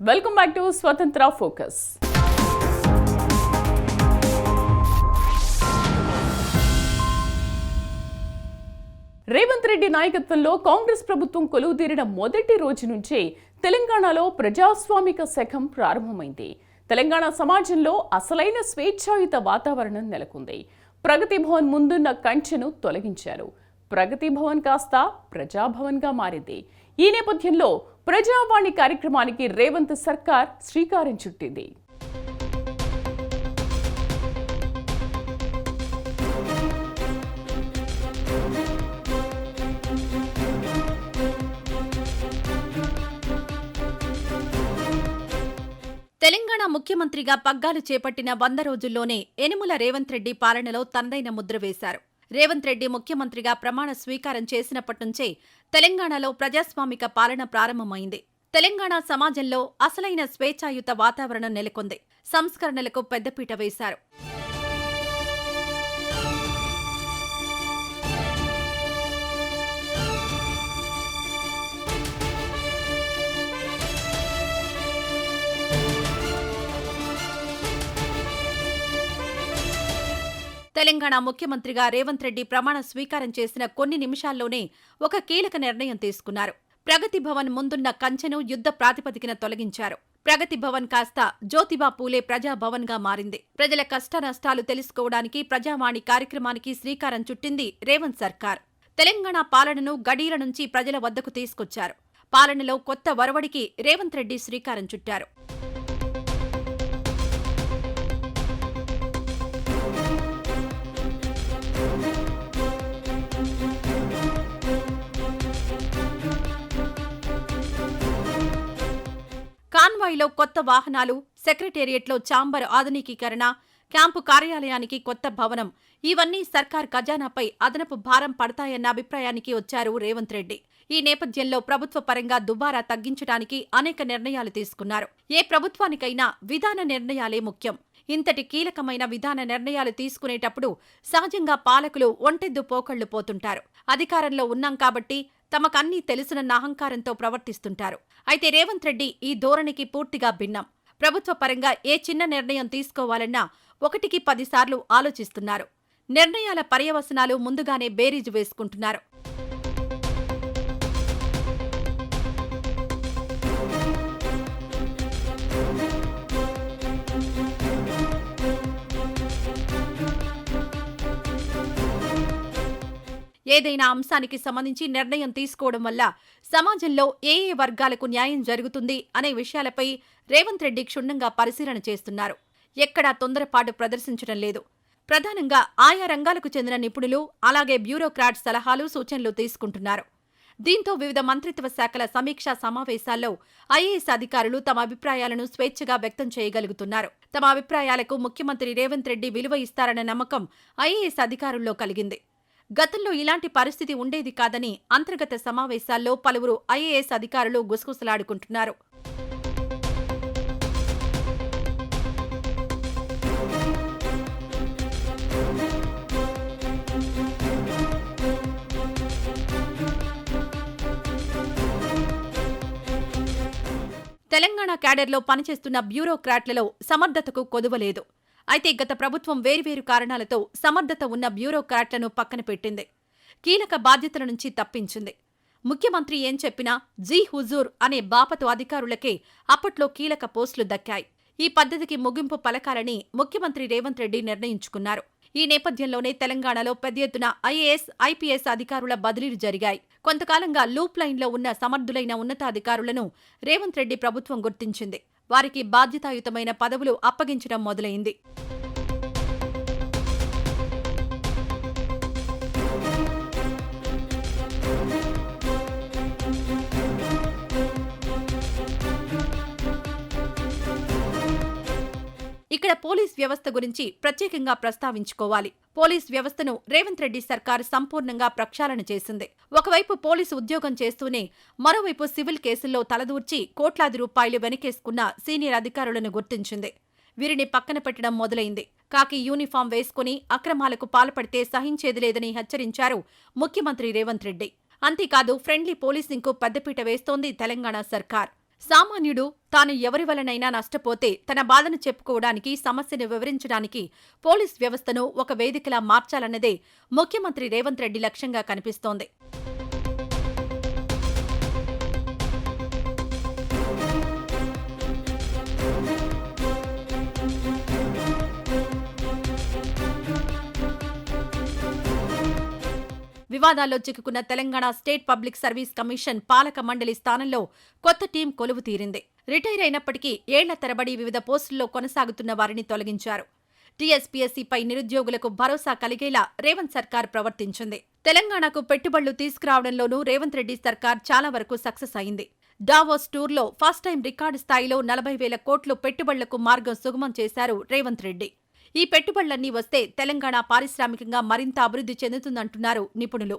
Welcome back to స్వతంత్ర focus. Revanth Reddy నాయకత్వంలో కాంగ్రెస్ ప్రభుత్వం కొలువుదీరిన మొదటి రోజు నుంచే తెలంగాణలో ప్రజాస్వామిక శకం ప్రారంభమైంది. తెలంగాణ సమాజంలో అసలైన స్వేచ్ఛాయుత వాతావరణం నెలకొంది. ప్రగతి భవన్ ముందున్న కంచెను తొలగించారు. ప్రగతి భవన్ కాస్త ప్రజాభవన్గా మారింది. ఈ నేపథ్యంలో ప్రజావాణి కార్యక్రమానికి రేవంత్ సర్కార్ శ్రీకారం చుట్టింది. తెలంగాణ ముఖ్యమంత్రిగా పగ్గాలు చేపట్టిన 100 రోజుల్లోనే యనుమల రేవంత్ రెడ్డి పాలనలో తనదైన ముద్ర వేశారు. రేవంత్ రెడ్డి ముఖ్యమంత్రిగా ప్రమాణ స్వీకారం చేసినప్పటి నుంచే తెలంగాణలో ప్రజాస్వామిక పాలన ప్రారంభమైంది. తెలంగాణ సమాజంలో అసలైన స్వేచ్ఛాయుత వాతావరణం నెలకొంది. సంస్కరణలకు పెద్దపీట వేశారు. తెలంగాణ ముఖ్యమంత్రిగా రేవంత్ రెడ్డి ప్రమాణ స్వీకారం చేసిన కొన్ని నిమిషాల్లోనే ఒక కీలక నిర్ణయం తీసుకున్నారు. ప్రగతి భవన్ ముందున్న కంచెను యుద్ధ ప్రాతిపదికన తొలగించారు. ప్రగతి భవన్ కాస్త జ్యోతిబా పూలే ప్రజాభవన్గా మారింది. ప్రజల కష్టనష్టాలు తెలుసుకోవడానికి ప్రజావాణి కార్యక్రమానికి శ్రీకారం చుట్టింది రేవంత్ సర్కార్. తెలంగాణ పాలనను గడీల నుంచి ప్రజల వద్దకు తీసుకొచ్చారు. పాలనలో కొత్త వరవడికి రేవంత్ రెడ్డి శ్రీకారం చుట్టారు. కాన్వాయ్లో కొత్త వాహనాలు, సెక్రటేరియట్లో ఛాంబర్ ఆధునికీకరణ, క్యాంపు కార్యాలయానికి కొత్త భవనం, ఇవన్నీ సర్కార్ ఖజానాపై అదనపు భారం పడతాయన్న అభిప్రాయానికి వచ్చారు రేవంత్ రెడ్డి. ఈ నేపథ్యంలో ప్రభుత్వ పరంగా దుబారా తగ్గించడానికి అనేక నిర్ణయాలు తీసుకున్నారు. ఏ ప్రభుత్వానికైనా విధాన నిర్ణయాలే ముఖ్యం. ఇంతటి కీలకమైన విధాన నిర్ణయాలు తీసుకునేటప్పుడు సహజంగా పాలకులు ఒంటెద్దు పోకళ్లు పోతుంటారు. అధికారంలో ఉన్నాం కాబట్టి తమకన్నీ తెలుసునన్న అహంకారంతో ప్రవర్తిస్తుంటారు. అయితే రేవంత్ రెడ్డి ఈ ధోరణికి పూర్తిగా భిన్నం. ప్రభుత్వ పరంగా ఏ చిన్న నిర్ణయం తీసుకోవాలన్నా 1కి 10 సార్లు ఆలోచిస్తున్నారు. నిర్ణయాల పర్యవసనాలు ముందుగానే బేరీజు వేసుకుంటున్నారు. ఏదైనా అంశానికి సంబంధించి నిర్ణయం తీసుకోవడం వల్ల సమాజంలో ఏ వర్గాలకు న్యాయం జరుగుతుంది అనే విషయాలపై రేవంత్ రెడ్డి క్షుణ్ణంగా పరిశీలన చేస్తున్నారు. ఎక్కడా తొందరపాటు ప్రదర్శించడం లేదు. ప్రధానంగా ఆయా రంగాలకు చెందిన నిపుణులు, అలాగే బ్యూరోక్రాట్ సలహాలు, సూచనలు తీసుకుంటున్నారు. దీంతో వివిధ మంత్రిత్వ శాఖల సమీక్షా సమావేశాల్లో ఐఏఎస్ అధికారులు తమ అభిప్రాయాలను స్వేచ్ఛగా వ్యక్తం చేయగలుగుతున్నారు. తమ అభిప్రాయాలకు ముఖ్యమంత్రి రేవంత్ రెడ్డి విలువ ఇస్తారన్న నమ్మకం ఐఏఎస్ అధికారుల్లో కలిగింది. గతంలో ఇలాంటి పరిస్థితి ఉండేది కాదని అంతర్గత సమావేశాల్లో పలువురు ఐఏఎస్ అధికారులు గుసగుసలాడుకుంటున్నారు. తెలంగాణ క్యాడర్లో పనిచేస్తున్న బ్యూరోక్రాట్లలో సమర్థతకు కొదువలేదు. అయితే గత ప్రభుత్వం వేర్వేరు కారణాలతో సమర్థత ఉన్న బ్యూరోక్రాట్లను పక్కన పెట్టింది. కీలక బాధ్యతల నుంచి తప్పించింది. ముఖ్యమంత్రి ఏం చెప్పినా జీ హుజూర్ అనే బాపతు అధికారులకే అప్పట్లో కీలక పోస్టులు దక్కాయి. ఈ పద్ధతికి ముగింపు పలకాలని ముఖ్యమంత్రి రేవంత్ రెడ్డి నిర్ణయించుకున్నారు. ఈ నేపథ్యంలోనే తెలంగాణలో పెద్ద ఎత్తున ఐఏఎస్, ఐపీఎస్ అధికారుల బదిలీలు జరిగాయి. కొంతకాలంగా లూప్ లైన్లో ఉన్న సమర్థులైన ఉన్నతాధికారులను రేవంత్ రెడ్డి ప్రభుత్వం గుర్తించింది. వారికి బాధ్యతాయుతమైన పదవులు అప్పగించడం మొదలైంది. ఇక్కడ పోలీస్ వ్యవస్థ గురించి ప్రత్యేకంగా ప్రస్తావించుకోవాలి. పోలీస్ వ్యవస్థను రేవంత్ రెడ్డి సర్కార్ సంపూర్ణంగా ప్రక్షాళన చేసింది. ఒకవైపు పోలీసు ఉద్యోగం చేస్తూనే మరోవైపు సివిల్ కేసుల్లో తలదూర్చి కోట్లాది రూపాయలు వెనకేసుకున్న సీనియర్ అధికారులను గుర్తించింది. వీరిని పక్కన పెట్టడం మొదలైంది. కాకి యూనిఫాం వేసుకుని అక్రమాలకు పాల్పడితే సహించేది లేదని హెచ్చరించారు ముఖ్యమంత్రి రేవంత్ రెడ్డి. అంతేకాదు ఫ్రెండ్లీ పోలీసింగ్కు పెద్దపీట వేస్తోంది తెలంగాణ సర్కార్. సామాన్యుడు తాను ఎవరి వలనైనా నష్టపోతే తన బాధను చెప్పుకోవడానికి, సమస్యను వివరించడానికి పోలీస్ వ్యవస్థను ఒక వేదికలా మార్చాలన్నదే ముఖ్యమంత్రి రేవంత్ రెడ్డి లక్ష్యంగా కనిపిస్తోంది. వివాదాల్లో చిక్కుకున్న Telangana state public service commission పాలక మండలి స్థానంలో కొత్త టీం కొలువు తీరింది. రిటైర్ అయినప్పటికీ ఏళ్ల తరబడి వివిధ పోస్టుల్లో కొనసాగుతున్న వారిని తొలగించారు. టీఎస్పీఎస్సీపై నిరుద్యోగులకు భరోసా కలిగేలా రేవంత్ సర్కార్ ప్రవర్తించింది. తెలంగాణకు పెట్టుబడులు తీసుకురావడంలోనూ రేవంత్ రెడ్డి సర్కార్ చాలా వరకు సక్సెస్ అయింది. డావోస్ టూర్లో ఫస్ట్ టైం రికార్డు స్థాయిలో 40,000 కోట్లు పెట్టుబడులకు మార్గం సుగమం చేశారు రేవంత్ రెడ్డి. ఈ పెట్టుబడులన్నీ వస్తే తెలంగాణ పారిశ్రామికంగా మరింత అభివృద్ధి చెందుతుందంటున్నారు నిపుణులు.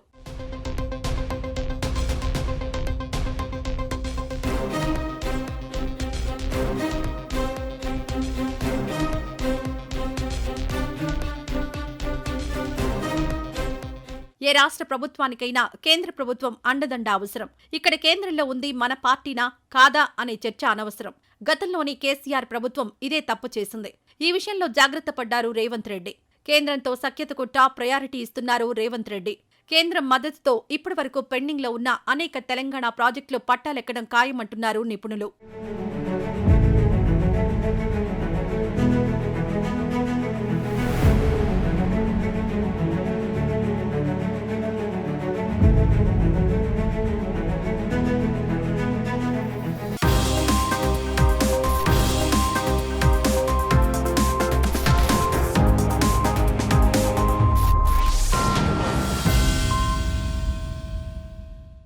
ఏ రాష్ట్ర ప్రభుత్వానికైనా కేంద్ర ప్రభుత్వం అండదండ అవసరం. ఇక్కడ కేంద్రంలో ఉంది మన పార్టీనా కాదా అనే చర్చ అనవసరం. గతంలోని కేసీఆర్ ప్రభుత్వం ఇదే తప్పు చేసింది. ఈ విషయంలో జాగ్రత్త పడ్డారు రేవంత్ రెడ్డి. కేంద్రంతో సఖ్యతకు టాప్ ప్రయారిటీ ఇస్తున్నారు రేవంత్ రెడ్డి. కేంద్రం మద్దతుతో ఇప్పటివరకు పెండింగ్లో ఉన్న అనేక తెలంగాణ ప్రాజెక్టులు పట్టాలెక్కడం ఖాయమంటున్నారు నిపుణులు.